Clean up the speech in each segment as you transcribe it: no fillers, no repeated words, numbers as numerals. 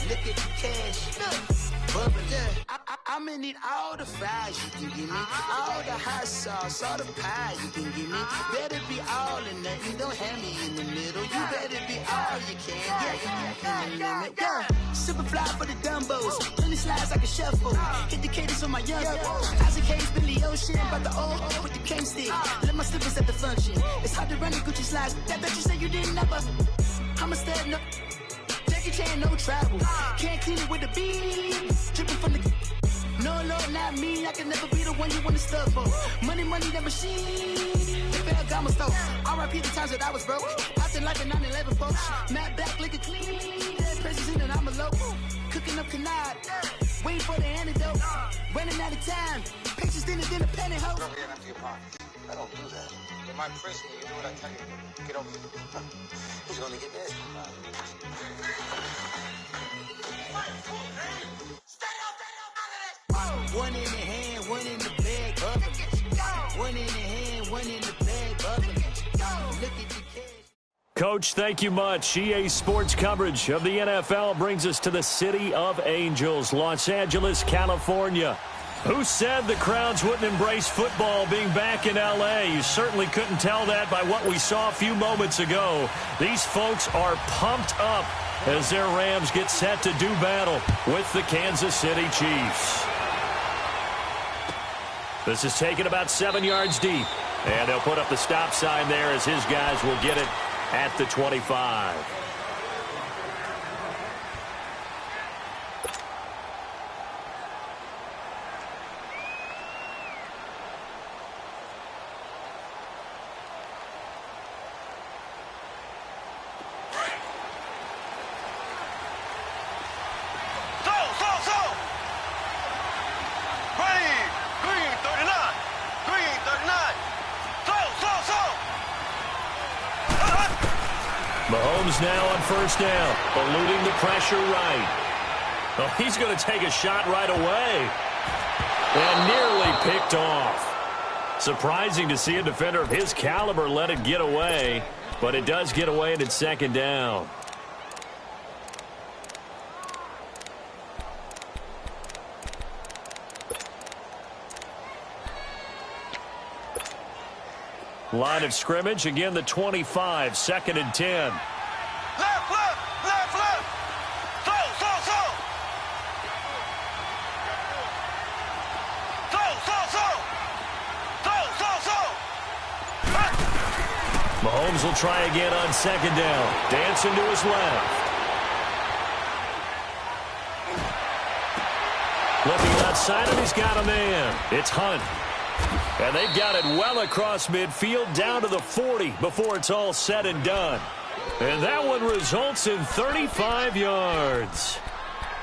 Look at the cash. Look, I'm gonna need all the fries you can give me, all the hot sauce, all the pie you can give me. Better be all or nothing, don't have me in the middle. You better be all you can, yeah. Super fly for the Dumbos, plenty slides like a shuffle. Hit the cadence on my young Isaac Hayes, Billy Ocean, about the old with the cane stick. Let my slippers at the function. It's hard to run the Gucci slides. That you said you didn't never. I'm a stud, no. Jackie Chan, no travel. Can't clean it with the beat. Dripping from the. No, Lord, not me. I can never be the one you want to stuff for. Money, that machine. They fell down my stove. R.I.P. the times that I was broke. Acting like a 9/11 folks. Matte black, liquor clean. Dead presents in and I'm a local. Cooking up canard. Waiting for the antidote. Running out of time. Pictures thinner than a penny hoe. Over here and empty your pocket. I don't do that. In my prison, you do what I tell you. Get over here. Who's gonna get this? One in the hand, one in the bag, one in the hand, one in the bag, look at the cash. Coach, thank you much. EA Sports coverage of the NFL brings us to the City of Angels, Los Angeles, California. Who said the crowds wouldn't embrace football being back in L.A.? You certainly couldn't tell that by what we saw a few moments ago. These folks are pumped up as their Rams get set to do battle with the Kansas City Chiefs. This is taken about 7 yards deep, and they'll put up the stop sign there as his guys will get it at the 25. Mahomes now on first down, eluding the pressure right. Oh, he's going to take a shot right away. And nearly picked off. Surprising to see a defender of his caliber let it get away, but it does get away and it's second down. Line of scrimmage, again the 25, 2nd and 10. Left, left. Throw. Mahomes will try again on second down. Dancing to his left. Looking outside and he's got a man. It's Hunt. And they've got it well across midfield down to the 40 before it's all said and done. And that one results in 35 yards.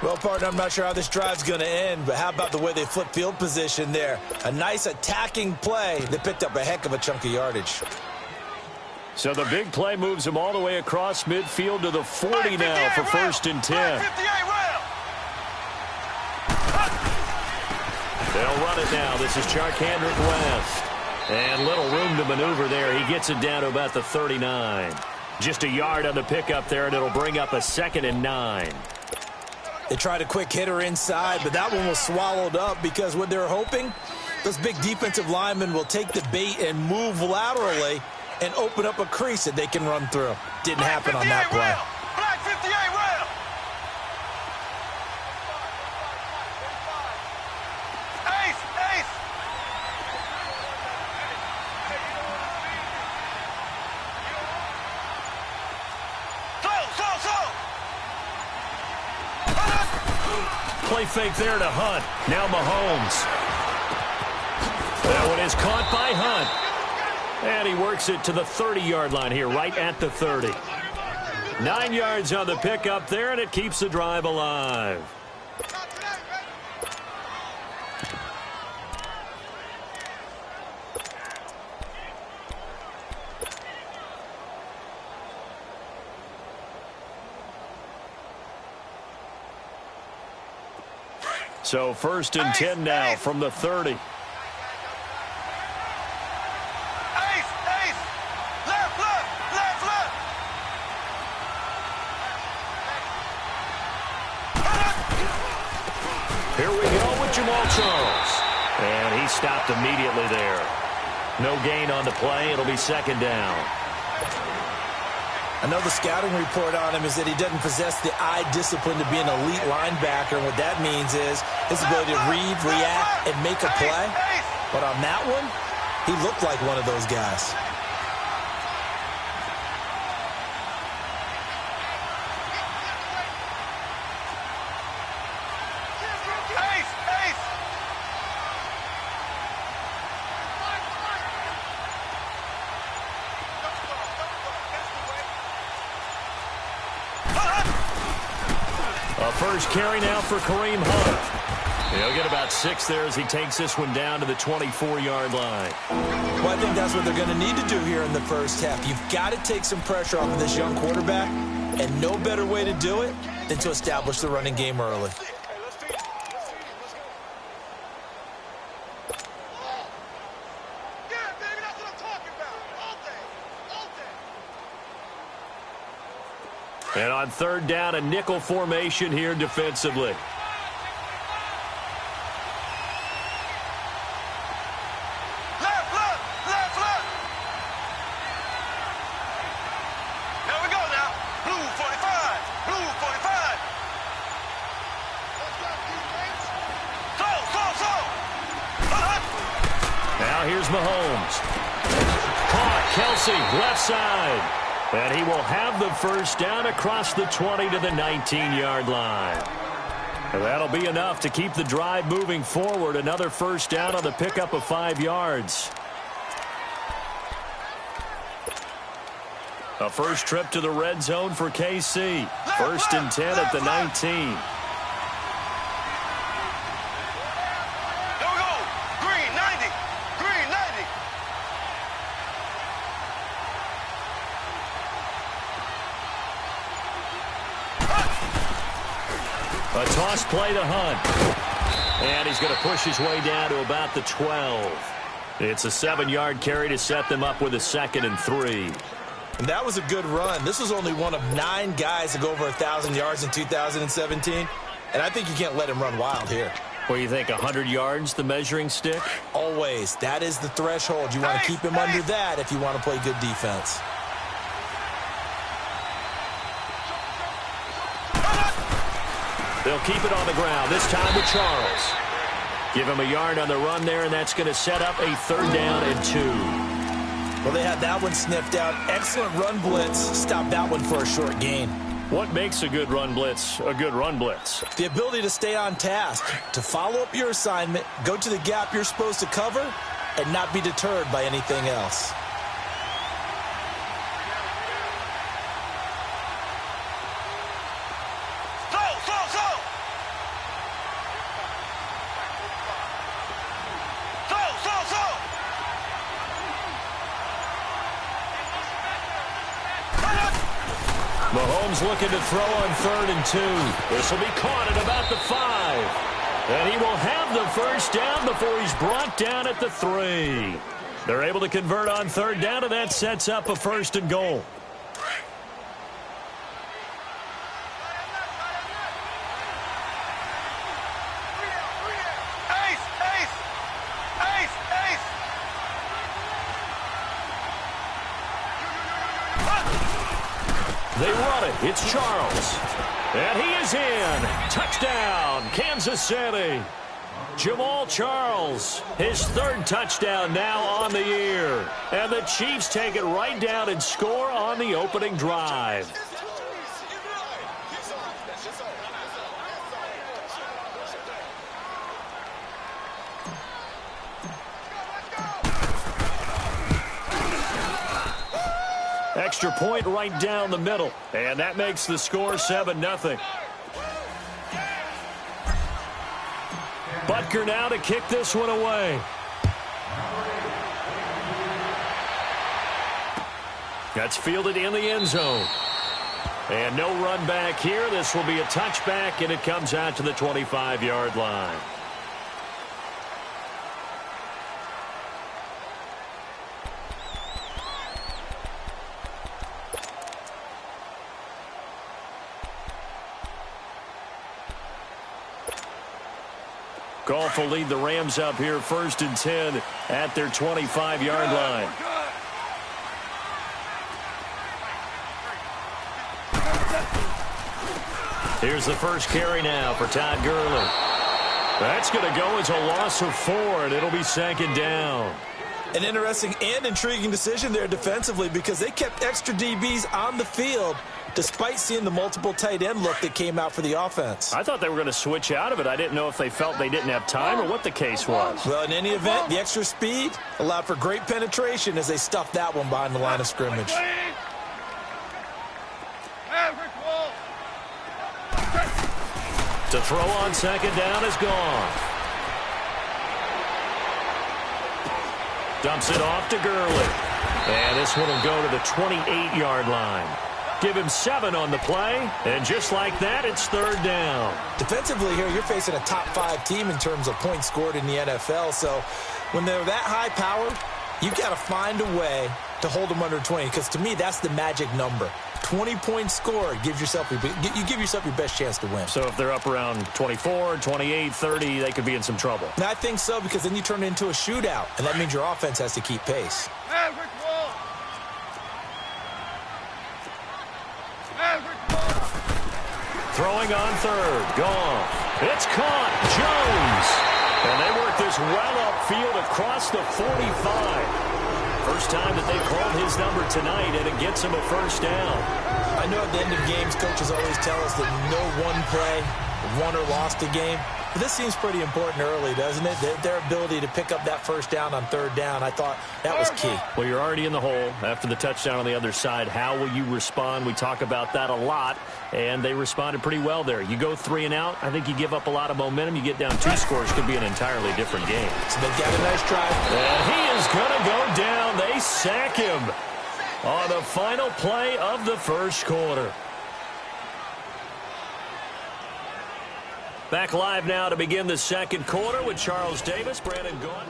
Well, partner, I'm not sure how this drive's going to end, but how about the way they flip field position there? A nice attacking play. They picked up a heck of a chunk of yardage. So the big play moves them all the way across midfield to the 40 now for 1st and 10. They'll run it now. This is Charkandrick West. And little room to maneuver there. He gets it down to about the 39. Just a yard on the pickup there, and it'll bring up a 2nd and 9. They tried a quick hitter inside, but that one was swallowed up because what they're hoping, those big defensive linemen will take the bait and move laterally and open up a crease that they can run through. Didn't happen on that play. Black 58 rail. Ace. Play fake there to Hunt. Now Mahomes. That one is caught by Hunt. And he works it to the 30-yard line here, right at the 30. 9 yards on the pickup there, and it keeps the drive alive. So 1st and 10 now from the 30. Here we go with Jamal Charles. And he stopped immediately there. No gain on the play. It'll be second down. I know the scouting report on him is that he doesn't possess the eye discipline to be an elite linebacker. And what that means is his ability to read, react, and make a play. But on that one, he looked like one of those guys. First carry now for Kareem Hunt. He'll get about 6 there as he takes this one down to the 24-yard line. Well, I think that's what they're going to need to do here in the first half. You've got to take some pressure off of this young quarterback, and no better way to do it than to establish the running game early. And on third down, a nickel formation here defensively. Left. Here we go now. Blue 45. Blue 45. Now here's Mahomes. Caught. Kelsey, left side. And he will have the first down across the 20 to the 19-yard line. And that'll be enough to keep the drive moving forward. Another first down on the pickup of 5 yards. A first trip to the red zone for KC. First and 10 at the 19. A toss play to Hunt. And he's going to push his way down to about the 12. It's a 7-yard carry to set them up with a 2nd and 3. And that was a good run. This was only one of 9 guys to go over 1,000 yards in 2017. And I think you can't let him run wild here. What do you think, 100 yards, the measuring stick? Always. That is the threshold. You want to keep him under that if you want to play good defense. They'll keep it on the ground, this time with Charles. Give him a yard on the run there, and that's going to set up a 3rd down and 2. Well, they had that one sniffed out. Excellent run blitz. Stop that one for a short gain. What makes a good run blitz a good run blitz? The ability to stay on task, to follow up your assignment, go to the gap you're supposed to cover, and not be deterred by anything else. Mahomes looking to throw on 3rd and 2. This will be caught at about the 5. And he will have the first down before he's brought down at the 3. They're able to convert on 3rd down, and that sets up a 1st and goal. They run it. It's Charles. And he is in. Touchdown, Kansas City. Jamal Charles, his 3rd touchdown now on the year. And the Chiefs take it right down and score on the opening drive. Extra point right down the middle. And that makes the score 7-0. Butker now to kick this one away. That's fielded in the end zone. And no run back here. This will be a touchback, and it comes out to the 25-yard line. Goff will lead the Rams up here 1st and 10 at their 25-yard line. Here's the first carry now for Todd Gurley. That's going to go as a loss of 4, and it'll be 2nd down. An interesting and intriguing decision there defensively because they kept extra DBs on the field despite seeing the multiple tight end look that came out for the offense. I thought they were going to switch out of it. I didn't know if they felt they didn't have time or what the case was. Well, in any event, the extra speed allowed for great penetration as they stuffed that one behind the line of scrimmage. To throw on 2nd down is gone. Dumps it off to Gurley. And this one will go to the 28-yard line. Give him 7 on the play, and just like that, it's 3rd down. Defensively here, you're facing a top-5 team in terms of points scored in the NFL, so when they're that high-powered, you've got to find a way to hold them under 20, because to me, that's the magic number. 20 points scored, you give yourself your best chance to win. So if they're up around 24, 28, 30, they could be in some trouble. And I think so, because then you turn it into a shootout, and that means your offense has to keep pace. Throwing on 3rd. Goff. It's caught. Jones. And they work this well upfield across the 45. First time that they've called his number tonight, and it gets him a 1st down. I know at the end of games, coaches always tell us that no one play won or lost a game. But this seems pretty important early, doesn't it? Their ability to pick up that 1st down on 3rd down, I thought that was key. Well, you're already in the hole after the touchdown on the other side. How will you respond? We talk about that a lot, and they responded pretty well there. You go 3 and out, I think you give up a lot of momentum. You get down 2 scores, could be an entirely different game. So they've got a nice drive. And he is going to go down. They sack him on the final play of the 1st quarter. Back live now to begin the 2nd quarter with Charles Davis, Brandon Gaudin.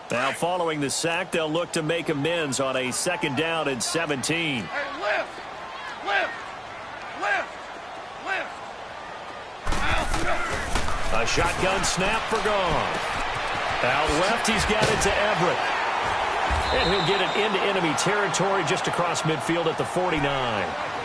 Now following the sack, they'll look to make amends on a 2nd down and 17. Hey, lift! A shotgun snap for Goff. Out left, he's got it to Everett. And he'll get it into enemy territory just across midfield at the 49.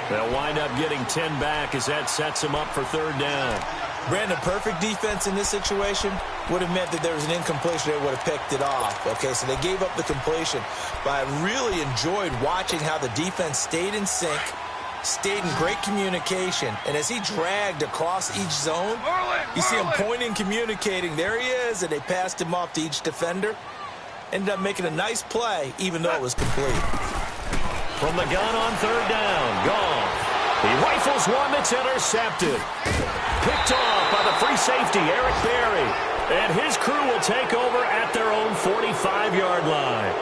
They'll wind up getting 10 back as that sets him up for 3rd down. Brandon, perfect defense in this situation would have meant that there was an incompletion. They would have picked it off. Okay, so they gave up the completion. But I really enjoyed watching how the defense stayed in sync, stayed in great communication. And as he dragged across each zone, you see him pointing, communicating. There he is, and they passed him off to each defender. Ended up making a nice play, even though it was complete. From the gun on 3rd down, Goff. He rifles one that's intercepted. Picked off by the free safety, Eric Berry. And his crew will take over at their own 45-yard line.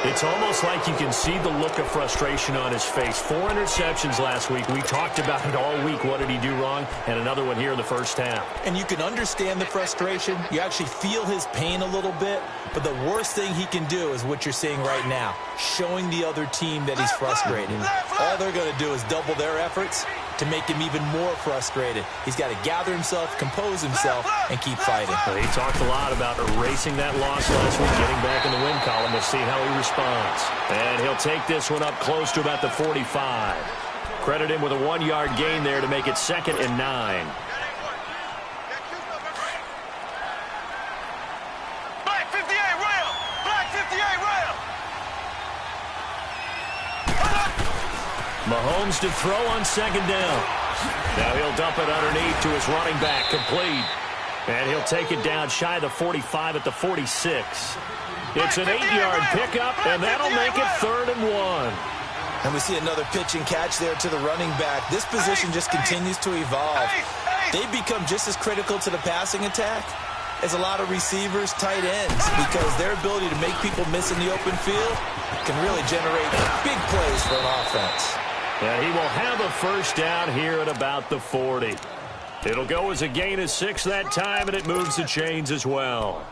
It's almost like you can see the look of frustration on his face. 4 interceptions last week. We talked about it all week. What did he do wrong? And another one here in the 1st half. And you can understand the frustration. You actually feel his pain a little bit. But the worst thing he can do is what you're seeing right now, showing the other team that he's frustrated. All they're going to do is double their efforts to make him even more frustrated. He's got to gather himself, compose himself, and keep fighting. He talked a lot about erasing that loss last week, getting back in the win column. We'll see how he responds. And he'll take this one up close to about the 45. Credit him with a 1-yard gain there to make it 2nd and 9. Black 58 rail! Black 58 rail! Mahomes to throw on 2nd down. Now he'll dump it underneath to his running back, complete. And he'll take it down shy of the 45 at the 46. It's an 8-yard pickup, and that'll make it 3rd and 1. And we see another pitch and catch there to the running back. This position just continues to evolve. They become just as critical to the passing attack as a lot of receivers, tight ends, because their ability to make people miss in the open field can really generate big plays for an offense. And he will have a 1st down here at about the 40. It'll go as a gain of 6 that time, and it moves the chains as well.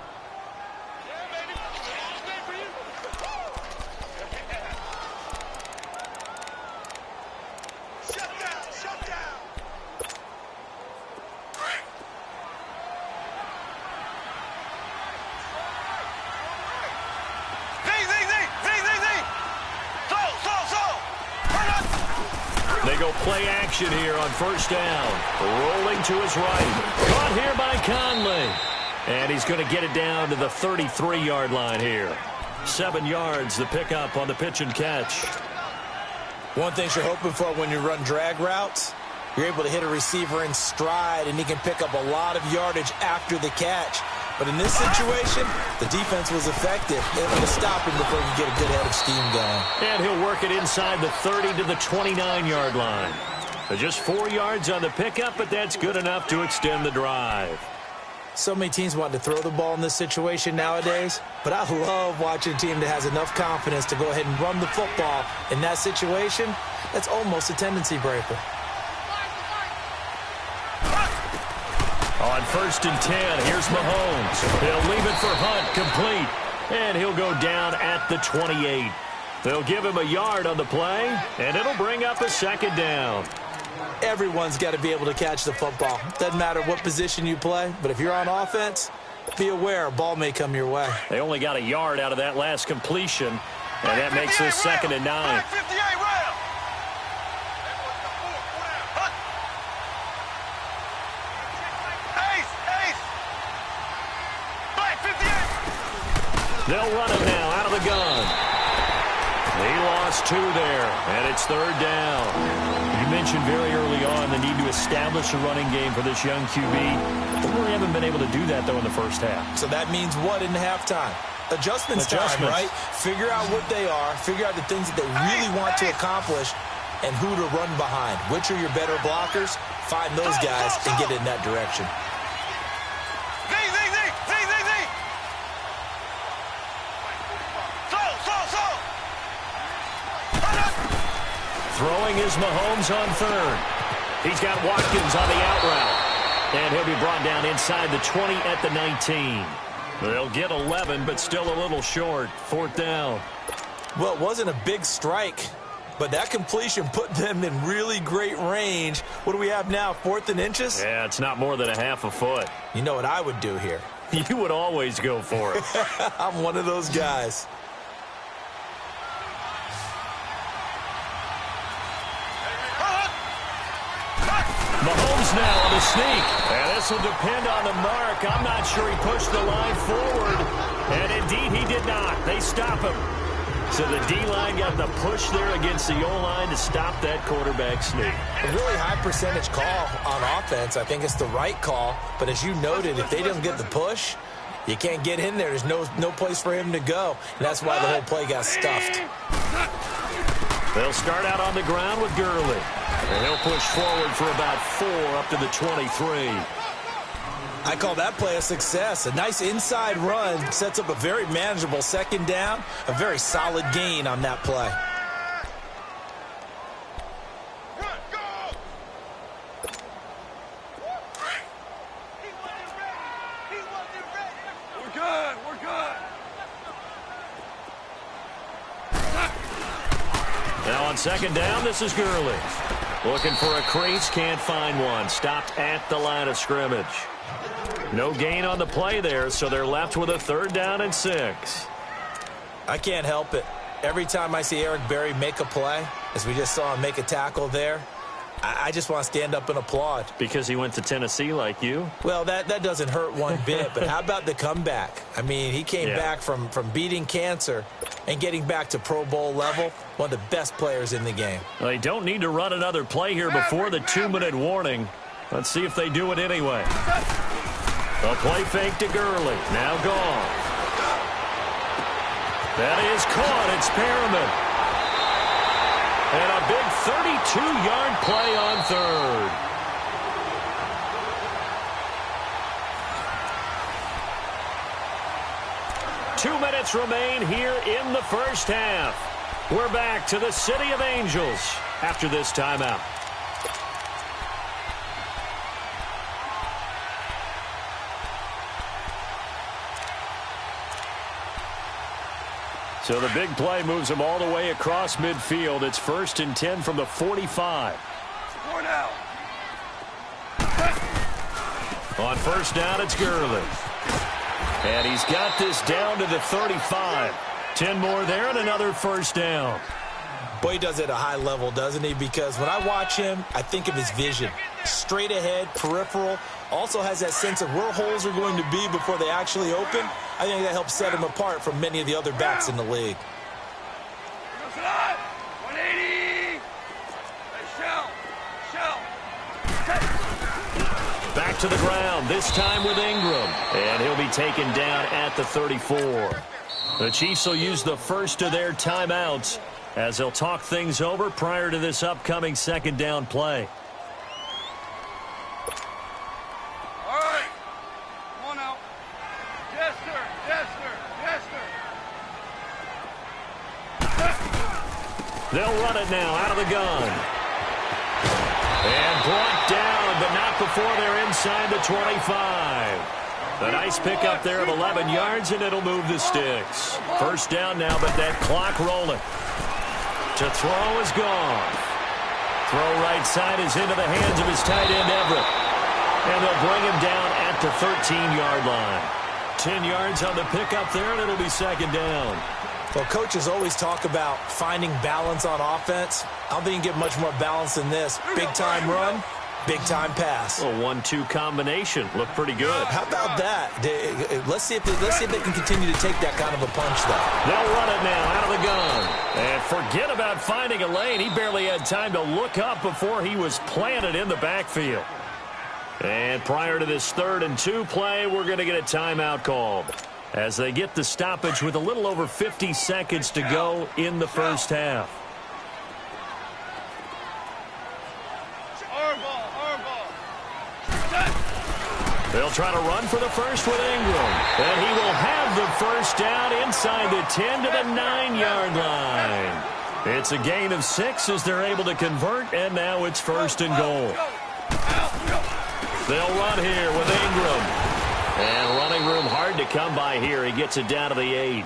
go play action here on first down. Rolling to his right. Caught here by Conley. And he's going to get it down to the 33-yard line here. 7 yards, the pickup on the pitch and catch. One thing you're hoping for when you run drag routes, you're able to hit a receiver in stride, and he can pick up a lot of yardage after the catch. But in this situation, the defense was effective, able to stop him before he could get a good head of steam going. And he'll work it inside the 30 to the 29-yard line. Just 4 yards on the pickup, but that's good enough to extend the drive. So many teams want to throw the ball in this situation nowadays, but I love watching a team that has enough confidence to go ahead and run the football. In that situation, that's almost a tendency breaker. On 1st and 10, here's Mahomes. He'll leave it for Hunt, complete. And he'll go down at the 28. They'll give him a yard on the play, and it'll bring up a 2nd down. Everyone's got to be able to catch the football. Doesn't matter what position you play, but if you're on offense, be aware a ball may come your way. They only got a yard out of that last completion, and that makes this 2nd and 9. They'll run it now out of the gun. He lost 2 there, and it's 3rd down. You mentioned very early on the need to establish a running game for this young QB. They really haven't been able to do that, though, in the first half. So that means what in halftime? Adjustments time, right? Figure out what they are, figure out the things that they really want to accomplish, and who to run behind. Which are your better blockers? Find those guys and get in that direction. Throwing is Mahomes on 3rd. He's got Watkins on the out route. And he'll be brought down inside the 20 at the 19. They'll get 11, but still a little short. 4th down. Well, it wasn't a big strike, but that completion put them in really great range. What do we have now, 4th and inches? Yeah, it's not more than a half a foot. You know what I would do here? You would always go for it. I'm one of those guys. Mahomes now on the sneak. And this will depend on the mark. I'm not sure he pushed the line forward. And indeed, he did not. They stop him. So the D-line got the push there against the O-line to stop that quarterback sneak. A really high percentage call on offense. I think it's the right call. But as you noted, if they don't get the push, you can't get in there. There's no place for him to go. And that's why the whole play got stuffed. They'll start out on the ground with Gurley. And he'll push forward for about 4 up to the 23. I call that play a success. A nice inside run sets up a very manageable 2nd down. A very solid gain on that play. We're good. We're good. Now on 2nd down, this is Gurley. Looking for a crease, can't find one. Stopped at the line of scrimmage. No gain on the play there, so they're left with a 3rd down and 6. I can't help it. Every time I see Eric Berry make a play, as we just saw him make a tackle there, I just want to stand up and applaud. Because he went to Tennessee like you? Well, that doesn't hurt one bit, but how about the comeback? I mean, he came back from beating cancer and getting back to Pro Bowl level, one of the best players in the game. Well, they don't need to run another play here before the 2-minute warning. Let's see if they do it anyway. A play fake to Gurley. Now gone. That is caught. It's Perriman. And a big 32-yard play on 3rd. Two minutes remain here in the first half. We're back to the City of Angels after this timeout. So the big play moves them all the way across midfield. It's 1st and 10 from the 45. On 1st down, it's Gurley. And he's got this down to the 35. 10 more there and another 1st down. Well, he does it at a high level, doesn't he? Because when I watch him, I think of his vision. Straight ahead, peripheral, also has that sense of where holes are going to be before they actually open. I think that helps set him apart from many of the other backs in the league. 180. Back to the ground, this time with Ingram. And he'll be taken down at the 34. The Chiefs will use the first of their timeouts as they'll talk things over prior to this upcoming second down play. All right. Come on out. Yes, sir. Yes, sir. Yes, sir. They'll run it now out of the gun. And brought down, but not before they're inside the 25. A nice pickup there of 11 yards, and it'll move the sticks. First down now, but that clock rolling. To throw is gone. Throw right side is into the hands of his tight end, Everett. And they'll bring him down at the 13-yard line. 10 yards on the pickup there, and it'll be second down. Well, coaches always talk about finding balance on offense. I don't think you can get much more balance than this. Big-time run, big-time pass. A 1-2 combination. Looked pretty good. How about that? Let's see if they can continue to take that kind of a punch, though. They'll run it now out of the gun. And forget about finding a lane. He barely had time to look up before he was planted in the backfield. And prior to this 3rd and 2 play, we're going to get a timeout called as they get the stoppage with a little over 50 seconds to go in the first half. They'll try to run for the first with Ingram. And he will have the first down inside the 10 to the 9-yard line. It's a gain of 6 as they're able to convert, and now it's 1st and goal. They'll run here with Ingram. And running room hard to come by here. He gets it down to the 8.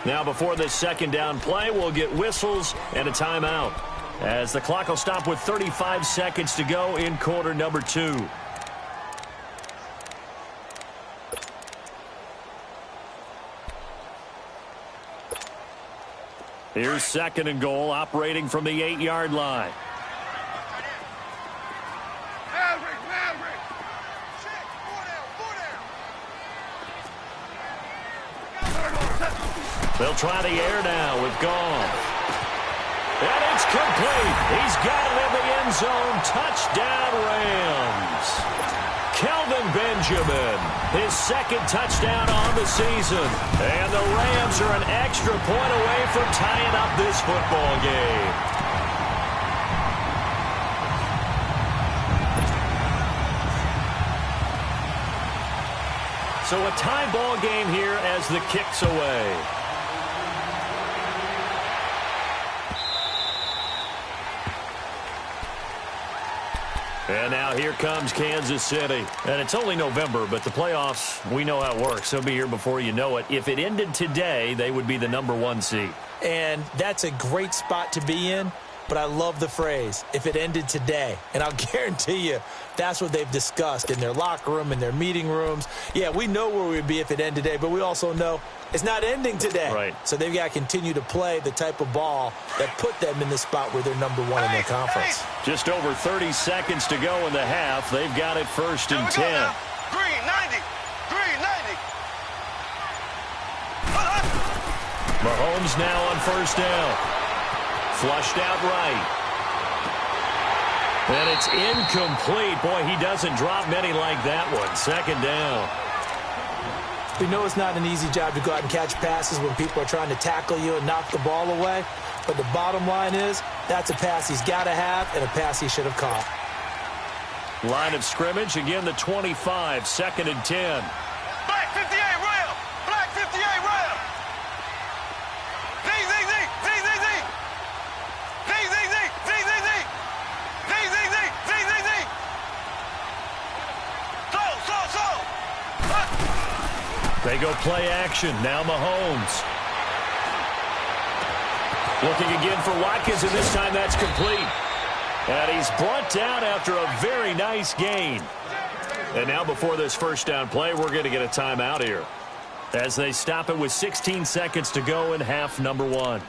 Now before this second down play, we'll get whistles and a timeout, as the clock will stop with 35 seconds to go in quarter number 2. Here's 2nd and goal, operating from the 8-yard line. Maverick. They'll try the air now with Goff. And it's complete. He's got it in the end zone. Touchdown, Rams. Kelvin Benjamin, his 2nd touchdown on the season. And the Rams are an extra point away from tying up this football game. So a tie ball game here as the kick's away. And now here comes Kansas City. And it's only November, but the playoffs, we know how it works. They'll be here before you know it. If it ended today, they would be the number 1 seed. And that's a great spot to be in. But I love the phrase, if it ended today. And I'll guarantee you, that's what they've discussed in their locker room, in their meeting rooms. Yeah, we know where we'd be if it ended today, but we also know it's not ending today. Right. So they've got to continue to play the type of ball that put them in the spot where they're number 1 in their conference. Just over 30 seconds to go in the half. They've got it 1st and 10. Green, 90. Green, 90. Mahomes now on 1st down. Flushed out right. And it's incomplete. Boy, he doesn't drop many like that one. 2nd down. We know it's not an easy job to go out and catch passes when people are trying to tackle you and knock the ball away. But the bottom line is, that's a pass he's got to have and a pass he should have caught. Line of scrimmage, again the 25, 2nd and 10. Black 58, Ram. Black 58, Ram. Z, Z, Z, Z, Z, Z. Z, Z, Z, Z, Z, Z. Z, Z, Z, Z, Z, Z. So. They go play action. Now Mahomes. Looking again for Watkins, and this time that's complete. And he's brought down after a very nice gain. And now before this 1st down play, we're going to get a timeout here, as they stop it with 16 seconds to go in half number 1.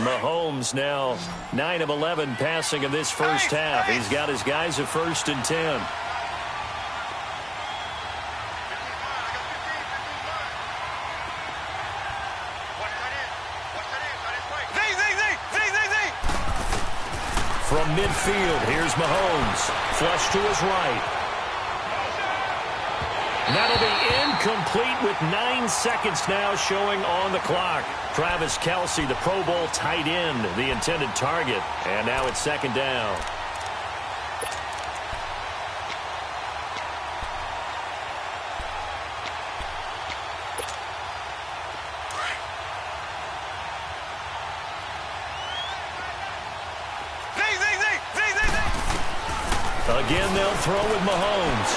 Mahomes now 9 of 11 passing in this first half. He's got his guys at 1st and 10. From midfield, here's Mahomes. Flush to his right. That'll be incomplete with 9 seconds now showing on the clock. Travis Kelce, the Pro Bowl tight end, the intended target. And now it's 2nd down. Again, they'll throw with Mahomes.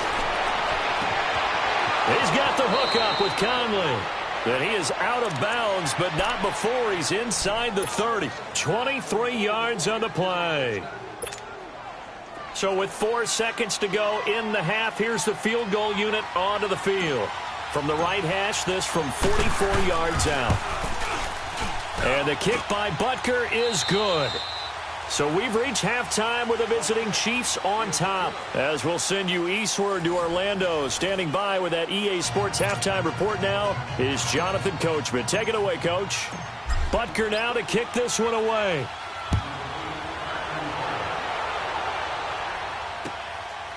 He's got the hook up with Conley. And he is out of bounds, but not before he's inside the 30. 23 yards on the play. So with 4 seconds to go in the half, here's the field goal unit onto the field. From the right hash, this from 44 yards out. And the kick by Butker is good. So we've reached halftime with the visiting Chiefs on top. As we'll send you eastward to Orlando. Standing by with that EA Sports halftime report now is Jonathan Coachman. Take it away, Coach. Butker now to kick this one away.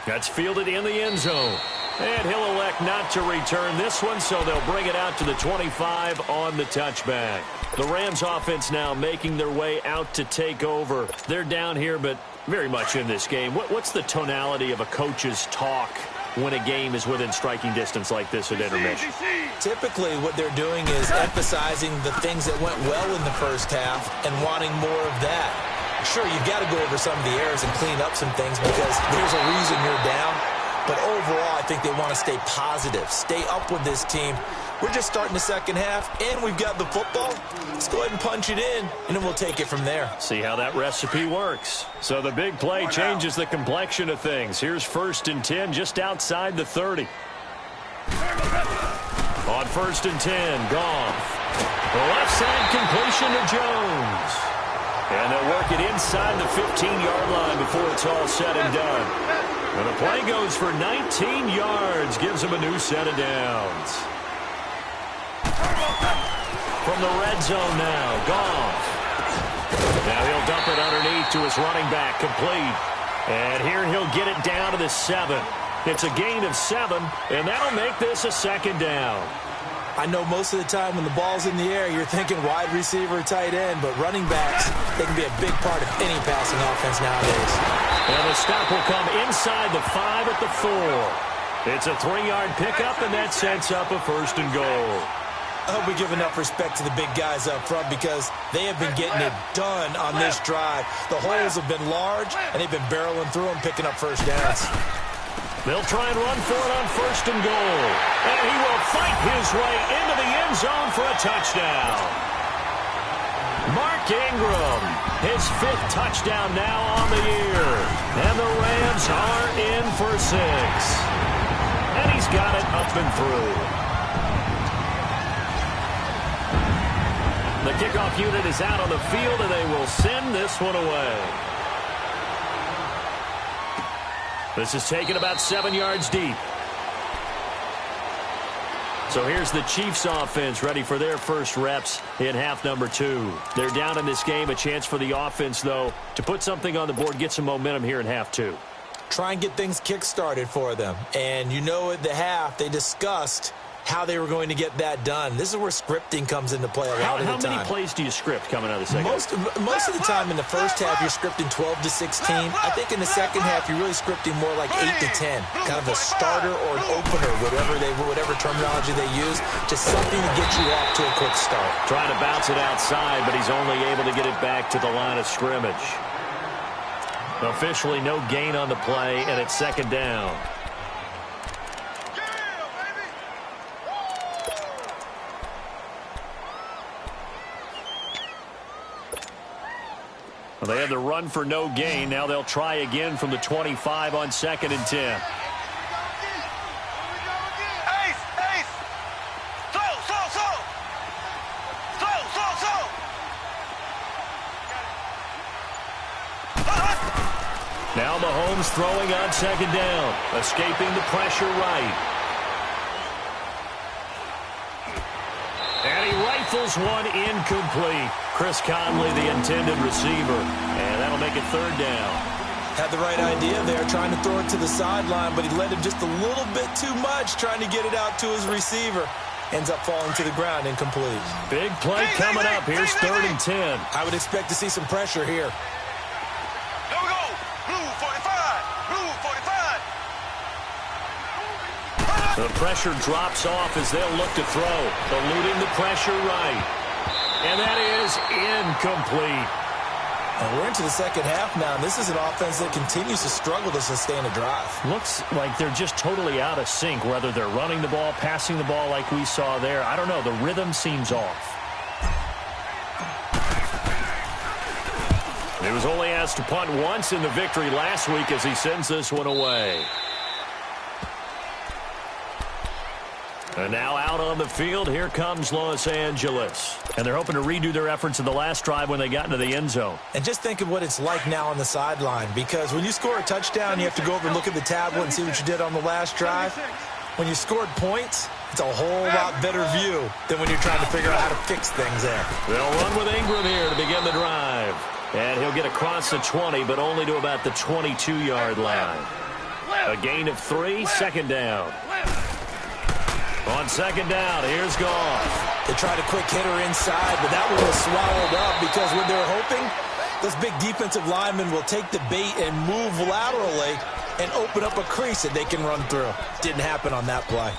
That's fielded in the end zone. And he'll elect not to return this one, so they'll bring it out to the 25 on the touchback. The Rams offense now making their way out to take over. They're down here, but very much in this game. What's the tonality of a coach's talk when a game is within striking distance like this at intermission? Typically, what they're doing is emphasizing the things that went well in the first half and wanting more of that. Sure, you've got to go over some of the errors and clean up some things because there's a reason you're down. But overall, I think they want to stay positive, stay up with this team. We're just starting the second half, and we've got the football. Let's go ahead and punch it in, and then we'll take it from there. See how that recipe works. So the big play changes the complexion of things. Here's 1st and 10 just outside the 30. On 1st and 10, Goff. The left side completion to Jones. And they'll work it inside the 15-yard line before it's all said and done. And the play goes for 19 yards, gives him a new set of downs. From the red zone now, Goff. Now he'll dump it underneath to his running back, complete. And here he'll get it down to the 7. It's a gain of 7, and that'll make this a 2nd down. I know most of the time when the ball's in the air, you're thinking wide receiver, tight end, but running backs, they can be a big part of any passing offense nowadays. And the stop will come inside the 5 at the 4. It's a 3-yard pickup, and that sets up a 1st and goal. I hope we give enough respect to the big guys up front because they have been getting it done on this drive. The holes have been large, and they've been barreling through them, picking up first downs. They'll try and run for it on 1st and goal. And he will fight his way into the end zone for a touchdown. Mark Ingram, his 5th touchdown now on the year. And the Rams are in for 6. And he's got it up and through. The kickoff unit is out on the field, and they will send this one away. This is taken about 7 yards deep. So here's the Chiefs offense ready for their first reps in half number 2. They're down in this game. A chance for the offense, though, to put something on the board, get some momentum here in half 2. Try and get things kick-started for them. And you know at the half, they discussed how they were going to get that done. This is where scripting comes into play a lot of the time. How many plays do you script coming out of the second half? Most of the time in the first half, you're scripting 12 to 16. I think in the second half, you're really scripting more like 8 to 10. Kind of a starter or an opener, whatever terminology they use, just something to get you off to a quick start. Trying to bounce it outside, but he's only able to get it back to the line of scrimmage. Officially no gain on the play, and it's 2nd down. Well, they had the run for no gain. Now they'll try again from the 25 on 2nd and 10. Now Mahomes throwing on second down, escaping the pressure right. And he rifles one incomplete. Chris Conley, the intended receiver, and that'll make it third down. Had the right idea there, trying to throw it to the sideline, but he led him just a little bit too much, trying to get it out to his receiver. Ends up falling to the ground, incomplete. Big play coming up. Here's 3rd and 10. I would expect to see some pressure here. Here we go. Blue 45. Blue 45. The pressure drops off as they'll look to throw. Eluding the pressure right. And that is incomplete. And we're into the second half now, and this is an offense that continues to struggle to sustain a drive. Looks like they're just totally out of sync, whether they're running the ball, passing the ball like we saw there. I don't know. The rhythm seems off. He was only asked to punt once in the victory last week as he sends this one away. And now out on the field, here comes Los Angeles. And they're hoping to redo their efforts in the last drive when they got into the end zone. And just think of what it's like now on the sideline, because when you score a touchdown, you have to go over and look at the tablet and see what you did on the last drive. When you scored points, it's a whole lot better view than when you're trying to figure out how to fix things there. They'll run with Ingram here to begin the drive. And he'll get across the 20, but only to about the 22-yard line. A gain of 3, second down. On second down, here's Goff. They tried a quick hitter inside, but that one was swallowed up because what they're hoping, those big defensive linemen will take the bait and move laterally and open up a crease that they can run through. Didn't happen on that play.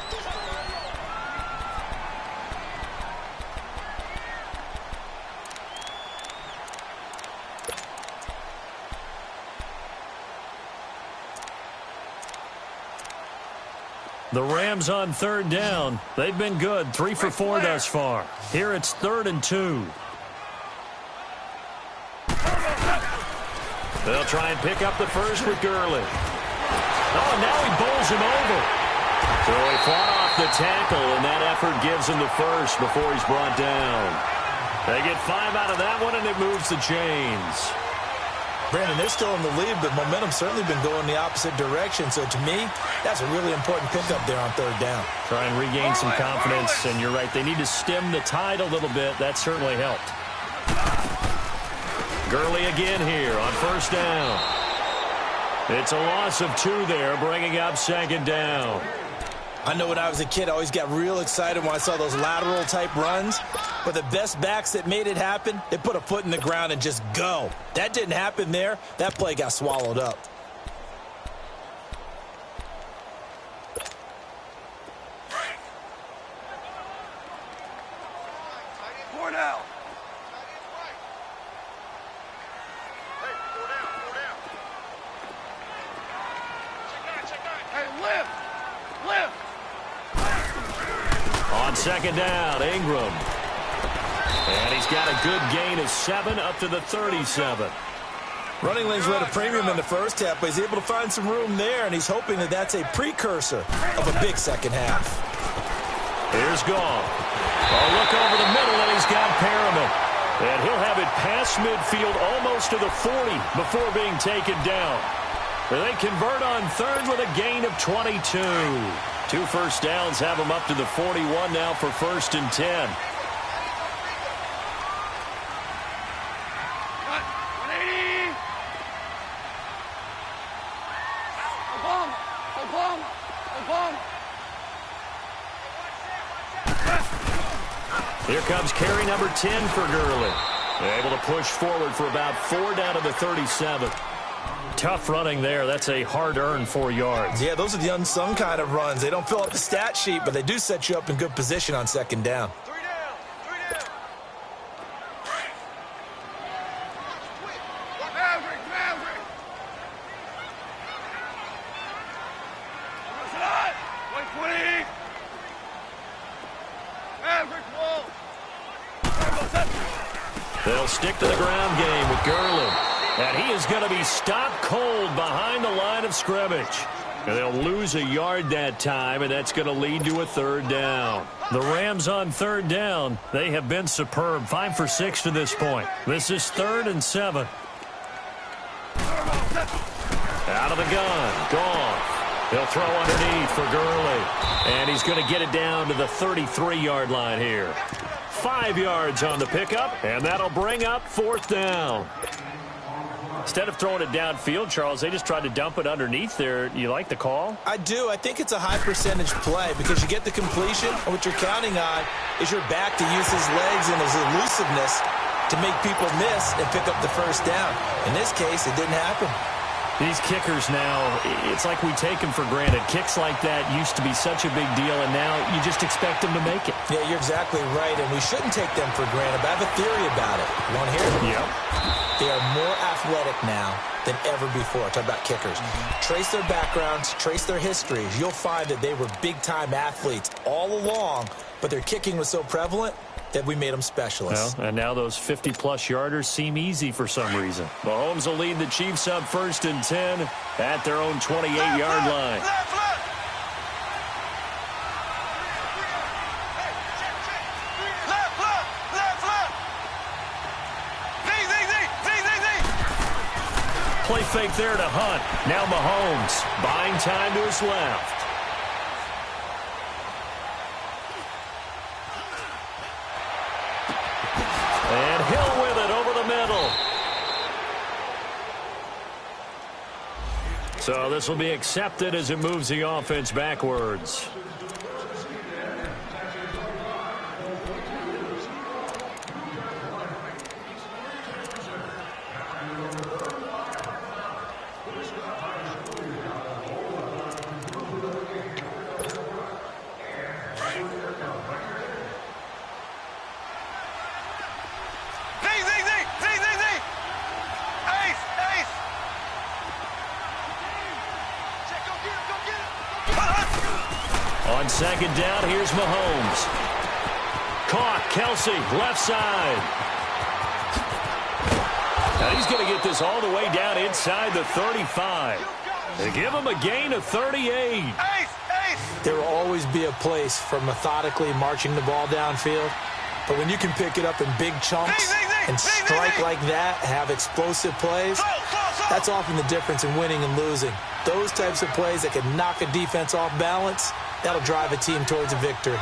The Rams on third down. They've been good, 3 for 4 thus far. Here it's 3rd and 2. They'll try and pick up the first with Gurley. Oh, now he bowls him over. So he fought off the tackle, and that effort gives him the first before he's brought down. They get 5 out of that one, and it moves the chains. Brandon, they're still in the lead, but momentum's certainly been going the opposite direction. So to me, that's a really important pickup there on third down. Try and regain some confidence, and you're right. They need to stem the tide a little bit. That certainly helped. Gurley again here on first down. It's a loss of 2 there, bringing up second down. I know when I was a kid, I always got real excited when I saw those lateral-type runs. But the best backs that made it happen, they put a foot in the ground and just go. That didn't happen there. That play got swallowed up. On second down, Ingram. And he's got a good gain of 7 up to the 37. Running lanes were at a premium in the first half, but he's able to find some room there, and he's hoping that that's a precursor of a big second half. Here's Goff. A look over the middle, and he's got Perriman. And he'll have it past midfield almost to the 40 before being taken down. They convert on third with a gain of 22. 2 first downs have them up to the 41 now for 1st and 10. Here comes carry number 10 for Gurley. They're able to push forward for about 4 down to the 37. Tough running there. That's a hard-earned 4 yards. Yeah, those are the unsung kind of runs. They don't fill up the stat sheet, but they do set you up in good position on second down. 3 down. 3 down. Maverick. Wait, 20. Maverick, whoa. They'll stick to the ground game with Gurley. And he is going to be stopped cold behind the line of scrimmage. And they'll lose a yard that time, and that's going to lead to a 3rd down. The Rams on 3rd down, they have been superb. 5 for 6 to this point. This is 3rd and 7. Out of the gun. Goff. He'll throw underneath for Gurley. And he's going to get it down to the 33-yard line here. 5 yards on the pickup, and that'll bring up 4th down. Instead of throwing it downfield, Charles, they just tried to dump it underneath there. You like the call? I do. I think it's a high-percentage play because you get the completion, and what you're counting on is your back to use his legs and his elusiveness to make people miss and pick up the first down. In this case, it didn't happen. These kickers now, it's like we take them for granted. Kicks like that used to be such a big deal, and now you just expect them to make it. Yeah, you're exactly right, and we shouldn't take them for granted, but I have a theory about it. You want to hear it? Yep. They are more athletic now than ever before. Talk about kickers. Trace their backgrounds, trace their histories. You'll find that they were big-time athletes all along, but their kicking was so prevalent that we made them specialists. Well, and now those 50-plus yarders seem easy for some reason. Mahomes will lead the Chiefs up 1st and 10 at their own 28-yard line. Play fake there to Hunt. Now Mahomes buying time to his left. And Hill with it over the middle. So this will be accepted as it moves the offense backwards. On 2nd down, here's Mahomes. Caught, Kelsey, left side. Now he's going to get this all the way down inside the 35. They give him a gain of 38. There will always be a place for methodically marching the ball downfield. But when you can pick it up in big chunks and strike like that, have explosive plays, that's often the difference in winning and losing. Those types of plays that can knock a defense off balance, that'll drive a team towards a victory.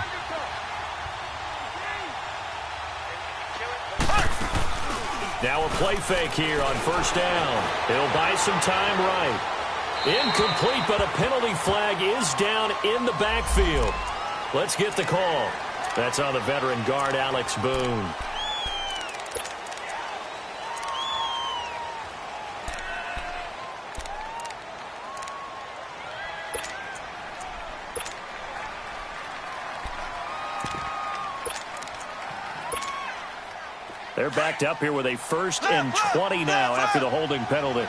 Now a play fake here on 1st down. He'll buy some time right. Incomplete, but a penalty flag is down in the backfield. Let's get the call. That's on the veteran guard, Alex Boone. They're backed up here with a 1st and 20 now after the holding penalty.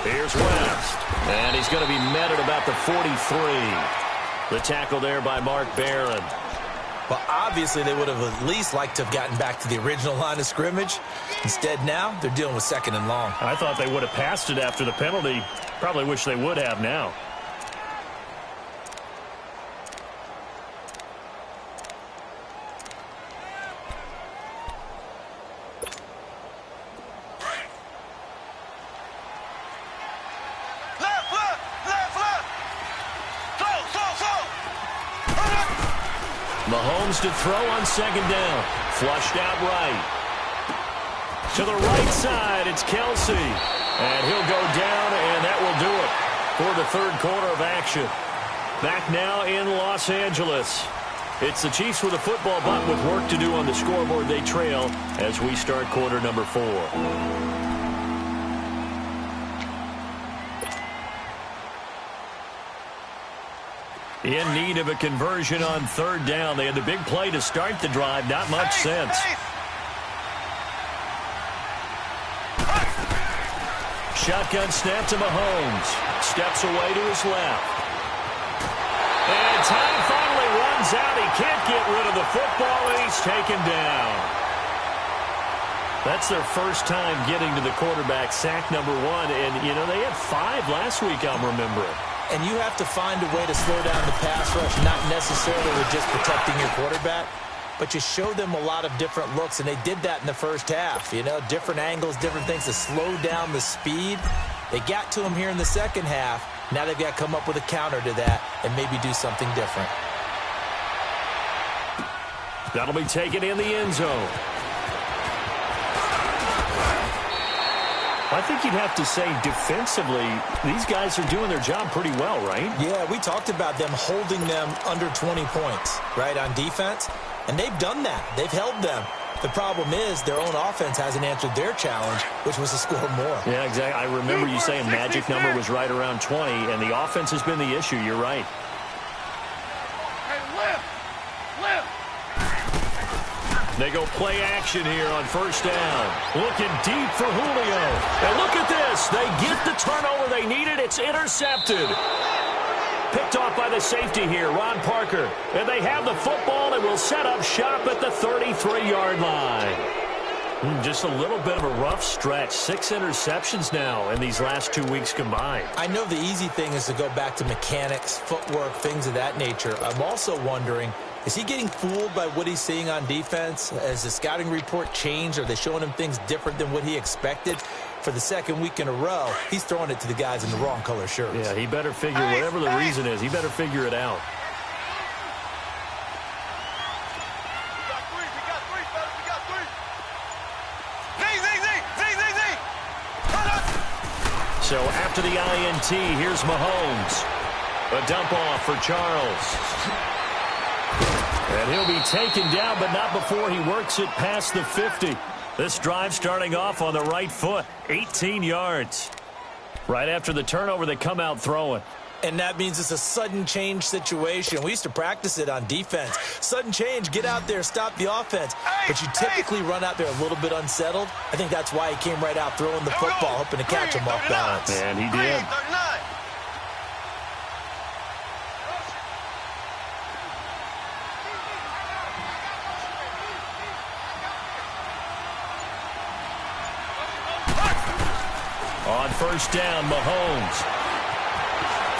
Here's West. And he's going to be met at about the 43. The tackle there by Mark Barron. Well, obviously they would have at least liked to have gotten back to the original line of scrimmage. Instead now, they're dealing with 2nd and long. I thought they would have passed it after the penalty. Probably wish they would have now. Mahomes to throw on 2nd down. Flushed out right. To the right side, it's Kelsey. And he'll go down, and that will do it for the 3rd quarter of action. Back now in Los Angeles. It's the Chiefs with a football, but with work to do on the scoreboard. They trail as we start quarter number 4. In need of a conversion on 3rd down. They had the big play to start the drive. Not much sense. Shotgun snap to Mahomes. Steps away to his left. And time finally runs out. He can't get rid of the football, and he's taken down. That's their first time getting to the quarterback, sack number 1. And, you know, they had 5 last week, I'm remembering. and you have to find a way to slow down the pass rush, not necessarily with just protecting your quarterback, but you show them a lot of different looks, and they did that in the first half. You know, different angles, different things to slow down the speed. They got to him here in the second half. Now they've got to come up with a counter to that and maybe do something different. That'll be taken in the end zone. I think you'd have to say defensively, these guys are doing their job pretty well, right? Yeah, we talked about them holding them under 20 points, right, on defense. And they've done that. They've held them. The problem is their own offense hasn't answered their challenge, which was to score more. Yeah, exactly. I remember you saying magic number was right around 20, and the offense has been the issue. You're right. They go play action here on first down. Looking deep for Julio. And look at this. They get the turnover they needed. It's intercepted. Picked off by the safety here, Ron Parker. And they have the football and will set up shop at the 33-yard line. Just a little bit of a rough stretch. 6 interceptions now in these last 2 weeks combined. I know the easy thing is to go back to mechanics, footwork, things of that nature. I'm also wondering, is he getting fooled by what he's seeing on defense? Has the scouting report changed? Are they showing him things different than what he expected? For the second week in a row, he's throwing it to the guys in the wrong color shirts. Yeah, he better figure, whatever the reason is, he better figure it out. So after the INT, here's Mahomes. A dump off for Charles. And he'll be taken down, but not before he works it past the 50. This drive starting off on the right foot, 18 yards. Right after the turnover, they come out throwing. And that means it's a sudden change situation. We used to practice it on defense. Sudden change, get out there, stop the offense. But you typically run out there a little bit unsettled. I think that's why he came right out throwing the football, hoping to catch him off balance. And he did. On first down, Mahomes.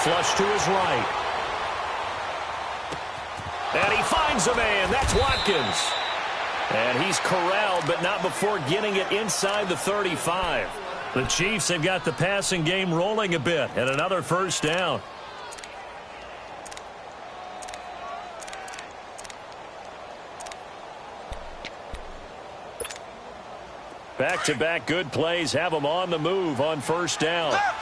Flush to his right. And he finds a man. That's Watkins. And he's corralled, but not before getting it inside the 35. The Chiefs have got the passing game rolling a bit, and another first down. Back-to-back good plays have them on the move on first down. Left.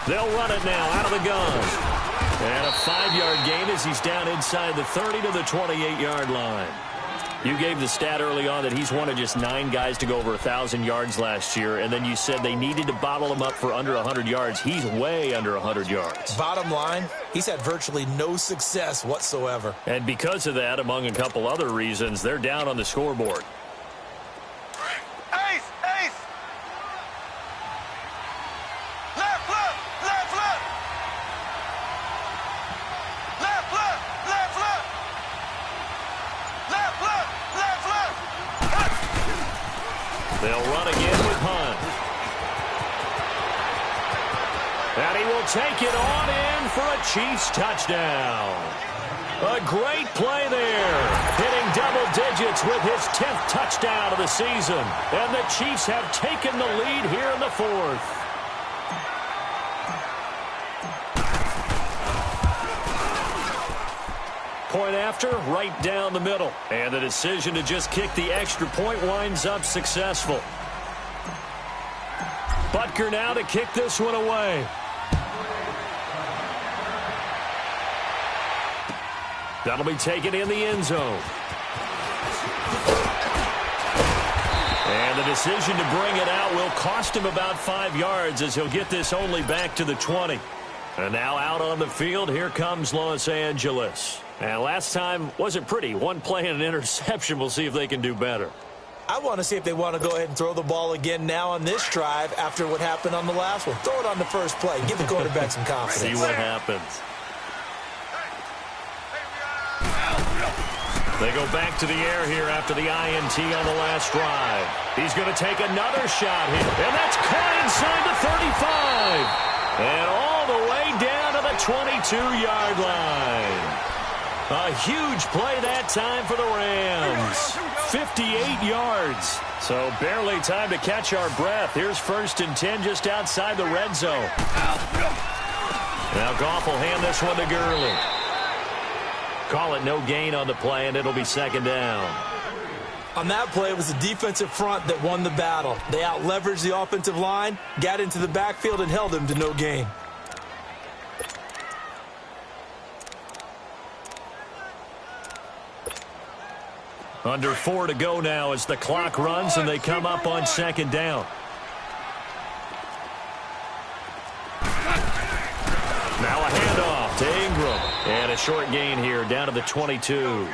They'll run it now out of the gun. And a 5-yard gain as he's down inside the 30 to the 28-yard line. You gave the stat early on that he's one of just 9 guys to go over 1,000 yards last year, and then you said they needed to bottle him up for under 100 yards. He's way under 100 yards. Bottom line, he's had virtually no success whatsoever. And because of that, among a couple other reasons, they're down on the scoreboard. Ace. Left. They'll run again with Hunt. And he will take it on in for a Chiefs touchdown. A great play there. Hitting double digits with his 10th touchdown of the season. And the Chiefs have taken the lead here in the 4th. Point after, right down the middle. And the decision to just kick the extra point winds up successful. Butker now to kick this one away. That'll be taken in the end zone. And the decision to bring it out will cost him about 5 yards as he'll get this only back to the 20. And now out on the field, here comes Los Angeles. And last time wasn't pretty. One play and an interception. We'll see if they can do better. I want to see if they want to go ahead and throw the ball again now on this drive after what happened on the last one. Throw it on the first play. Give the quarterback some confidence. See what happens. They go back to the air here after the INT on the last drive. He's going to take another shot here, and that's caught inside the 35. And all the way down to the 22-yard line. A huge play that time for the Rams. 58 yards. So barely time to catch our breath. Here's 1st and 10 just outside the red zone. Now Goff will hand this one to Gurley. Call it no gain on the play, and it'll be 2nd down. On that play, it was the defensive front that won the battle. They out-leveraged the offensive line, got into the backfield, and held them to no gain. Under 4 to go now as the clock runs and they come up on 2nd down. Now a handoff to Ingram. And a short gain here down to the 22.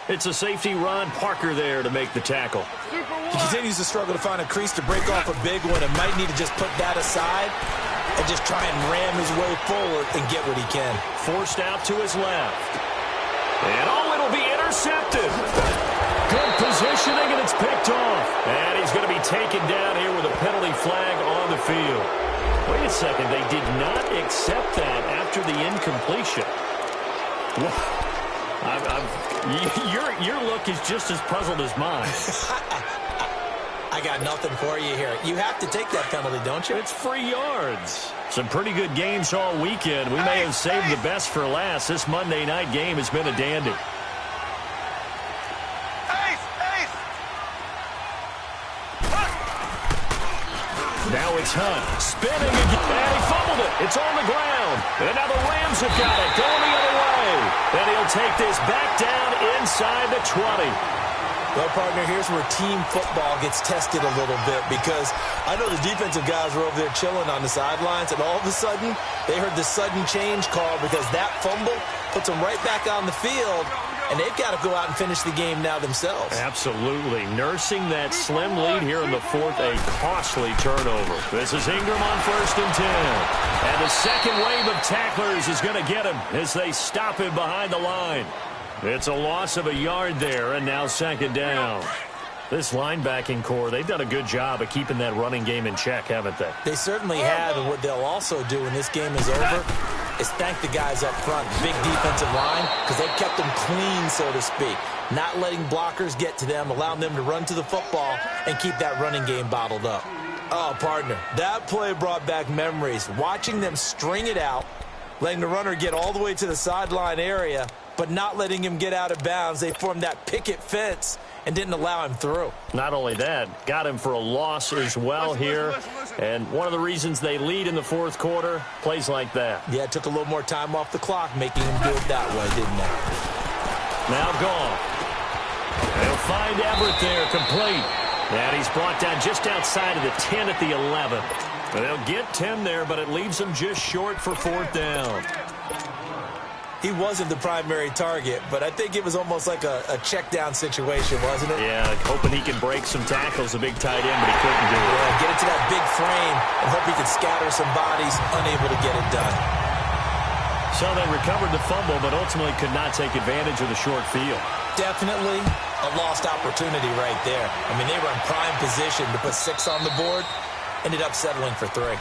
It's a safety run. Parker there to make the tackle. He continues to struggle to find a crease to break off a big one and might need to just put that aside and just try and ram his way forward and get what he can. Forced out to his left. And it'll be intercepted. Good positioning, and it's picked off. And he's going to be taken down here with a penalty flag on the field. Wait a second. They did not accept that after the incompletion. Your look is just as puzzled as mine. I got nothing for you here. You have to take that penalty, don't you? It's free yards. Some pretty good games all weekend. We may have saved the best for last. This Monday night game has been a dandy. Now it's Hunt, spinning again, and he fumbled it. It's on the ground, and now the Rams have got it, going the other way. And he'll take this back down inside the 20. Well, partner, here's where team football gets tested a little bit because I know the defensive guys were over there chilling on the sidelines, and all of a sudden, they heard the sudden change call because that fumble puts them right back on the field, and they've got to go out and finish the game now themselves. Absolutely. Nursing that slim lead here in the 4th, a costly turnover. This is Ingram on 1st and 10. And the second wave of tacklers is going to get him as they stop him behind the line. It's a loss of a yard there, and now 2nd down. This linebacking core, they've done a good job of keeping that running game in check, haven't they? They certainly have, and what they'll also do when this game is over is thank the guys up front, big defensive line, because they've kept them clean, so to speak. Not letting blockers get to them, allowing them to run to the football and keep that running game bottled up. Oh, partner, that play brought back memories. Watching them string it out, letting the runner get all the way to the sideline area, but not letting him get out of bounds. They formed that picket fence and didn't allow him through. Not only that, got him for a loss as well here. And one of the reasons they lead in the 4th quarter, plays like that. Yeah, it took a little more time off the clock, making him do it that way, didn't it? Now gone. They'll find Everett there, complete. And he's brought down just outside of the 10 at the 11. They'll get 10 there, but it leaves them just short for 4th down. He wasn't the primary target, but I think it was almost like a check-down situation, wasn't it? Yeah, hoping he can break some tackles, a big tight end, but he couldn't do it. Yeah, get it to that big frame and hope he could scatter some bodies, unable to get it done. So they recovered the fumble, but ultimately could not take advantage of the short field. Definitely a lost opportunity right there. I mean, they were in prime position to put 6 on the board, ended up settling for 3.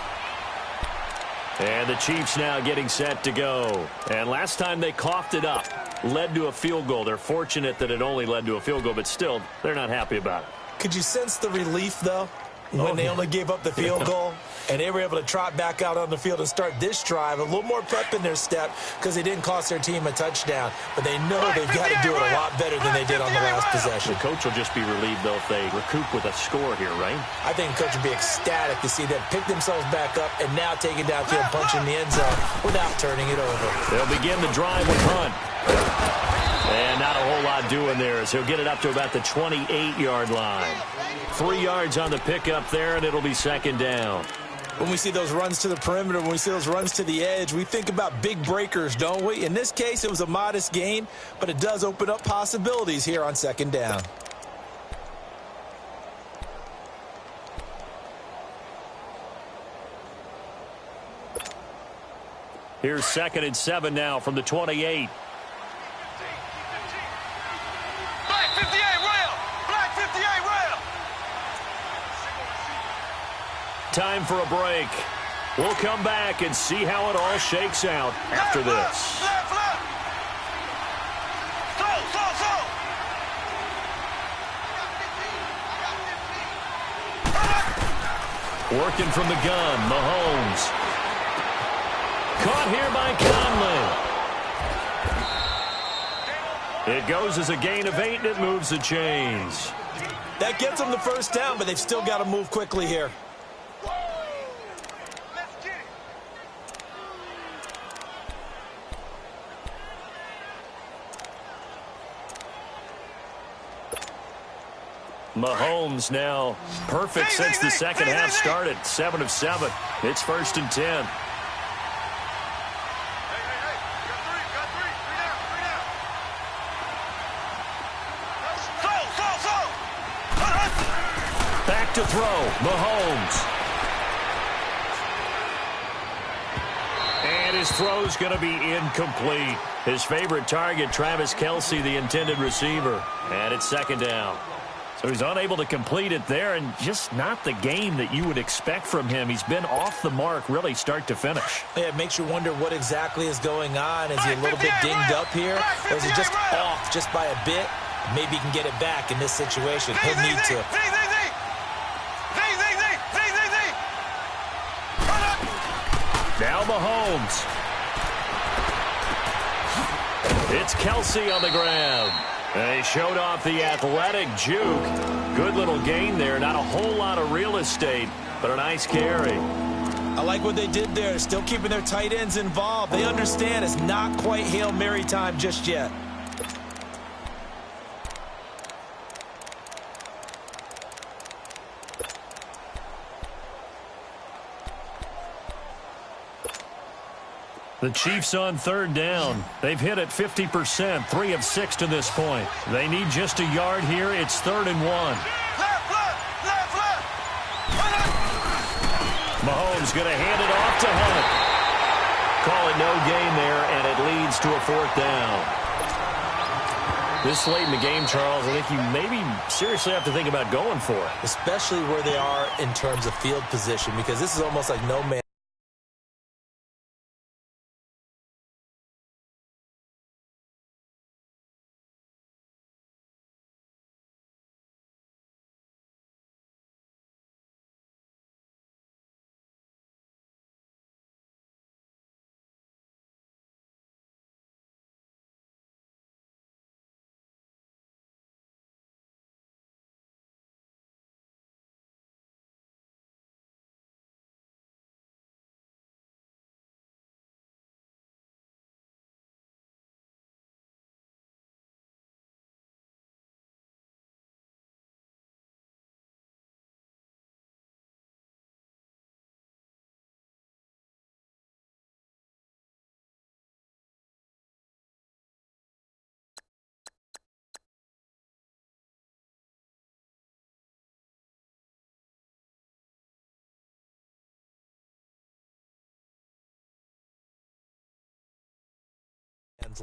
And the Chiefs now getting set to go. And last time they coughed it up, led to a field goal. They're fortunate that it only led to a field goal, but still, they're not happy about it. Could you sense the relief, though, when they only gave up the field goal? And they were able to trot back out on the field and start this drive. A little more pep in their step because they didn't cost their team a touchdown. But they know they've got to do it a lot better than they did on the last possession. The coach will just be relieved, though, if they recoup with a score here, right? I think the coach would be ecstatic to see them pick themselves back up and now take it downfield, punching the end zone without turning it over. They'll begin the drive with Hunt. And not a whole lot doing there as he'll get it up to about the 28-yard line. 3 yards on the pickup there, and it'll be 2nd down. When we see those runs to the perimeter, when we see those runs to the edge, we think about big breakers, don't we? In this case, it was a modest gain, but it does open up possibilities here on 2nd down. Here's 2nd and 7 now from the 28. Time for a break. We'll come back and see how it all shakes out after this. Working from the gun, Mahomes. Caught here by Conley. It goes as a gain of 8, and it moves the chains. That gets them the first down, but they've still got to move quickly here. Mahomes now perfect since the second half started. 7 of 7. It's 1st and 10. Back to throw. Mahomes. And his throw's going to be incomplete. His favorite target, Travis Kelce, the intended receiver. And it's 2nd down. So he's unable to complete it there, and just not the game that you would expect from him. He's been off the mark really start to finish. Yeah, it makes you wonder what exactly is going on. Is he a little bit dinged up here, or is he just off just by a bit? Maybe he can get it back in this situation. He'll need to. Now Mahomes. It's Kelce on the ground. And he showed off the athletic juke. Good little gain there. Not a whole lot of real estate, but a nice carry. I like what they did there. They're still keeping their tight ends involved. They understand it's not quite Hail Mary time just yet. The Chiefs on 3rd down. They've hit it 50%, 3 of 6 to this point. They need just a yard here. It's 3rd and 1. Mahomes going to hand it off to Hunt. Call it no gain there, and it leads to a 4th down. This late in the game, Charles, I think you maybe seriously have to think about going for it. Especially where they are in terms of field position, because this is almost like no man.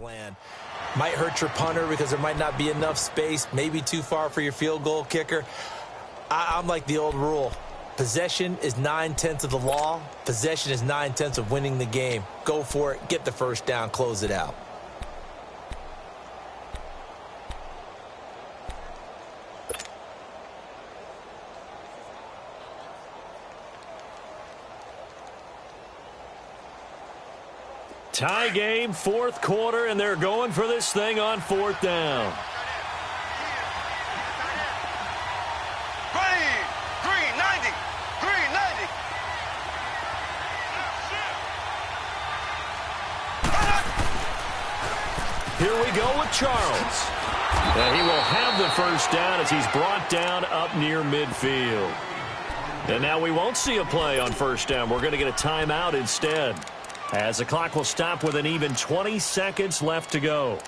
Land. Might hurt your punter because there might not be enough space, maybe too far for your field goal kicker. I'm like the old rule. Possession is 9/10 of the law. Possession is 9/10 of winning the game. Go for it, get the first down, close it out. Tie game, 4th quarter, and they're going for this thing on 4th down. Green 90. Here we go with Charles. And he will have the first down as he's brought down up near midfield. And now we won't see a play on 1st down. We're going to get a timeout instead, as the clock will stop with an even 20 seconds left to go.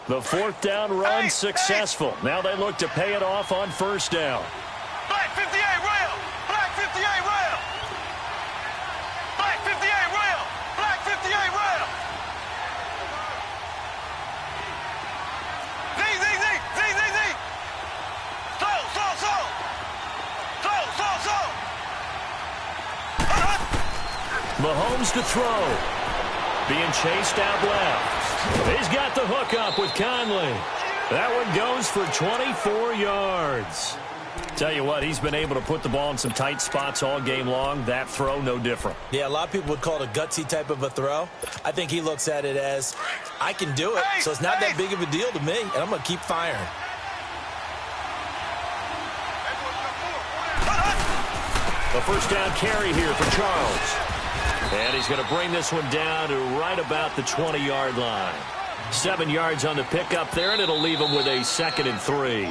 The 4th down run successful. Now they look to pay it off on 1st down. Black 58 rail. Black 58 rail. Black 58 rail. Black 58 rail. Mahomes to throw. Being chased out left. He's got the hook up with Conley. That one goes for 24 yards. Tell you what, he's been able to put the ball in some tight spots all game long. That throw, no different. Yeah, a lot of people would call it a gutsy type of a throw. I think he looks at it as, I can do it, so it's not that big of a deal to me, and I'm going to keep firing. The first down carry here for Charles. And he's going to bring this one down to right about the 20-yard line. 7 yards on the pickup there, and it'll leave him with a 2nd and 3.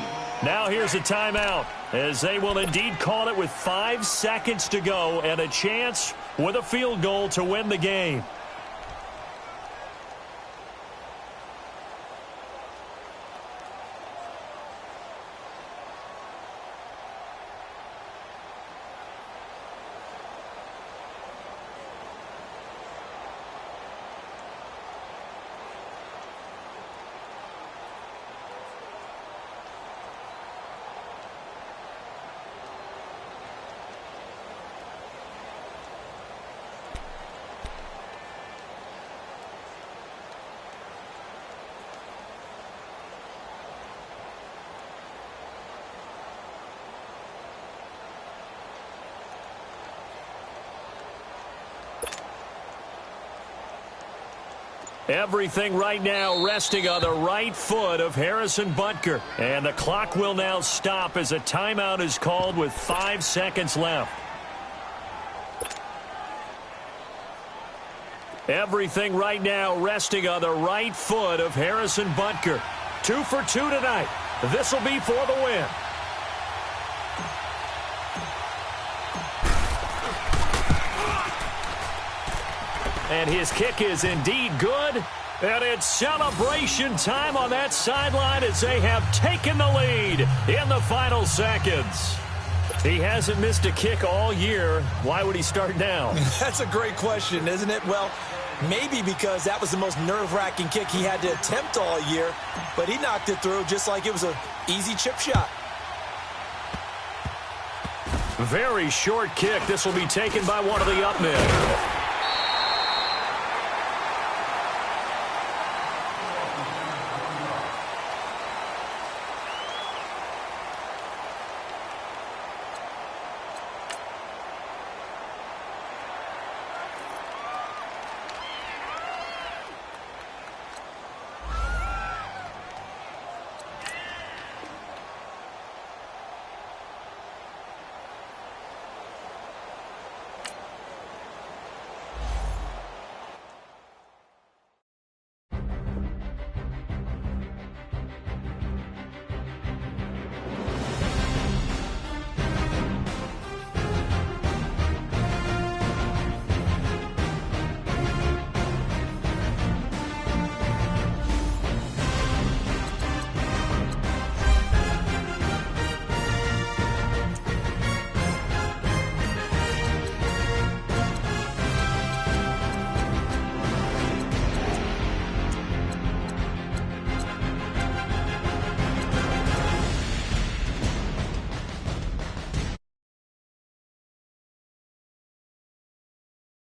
Now here's a timeout, as they will indeed call it with 5 seconds to go and a chance with a field goal to win the game. Everything right now resting on the right foot of Harrison Butker. And the clock will now stop as a timeout is called with 5 seconds left. Everything right now resting on the right foot of Harrison Butker. 2 for 2 tonight. This will be for the win. And his kick is indeed good. And it's celebration time on that sideline as they have taken the lead in the final seconds. He hasn't missed a kick all year. Why would he start now? That's a great question, isn't it? Well, maybe because that was the most nerve-wracking kick he had to attempt all year. But he knocked it through just like it was an easy chip shot. Very short kick. This will be taken by one of the up men.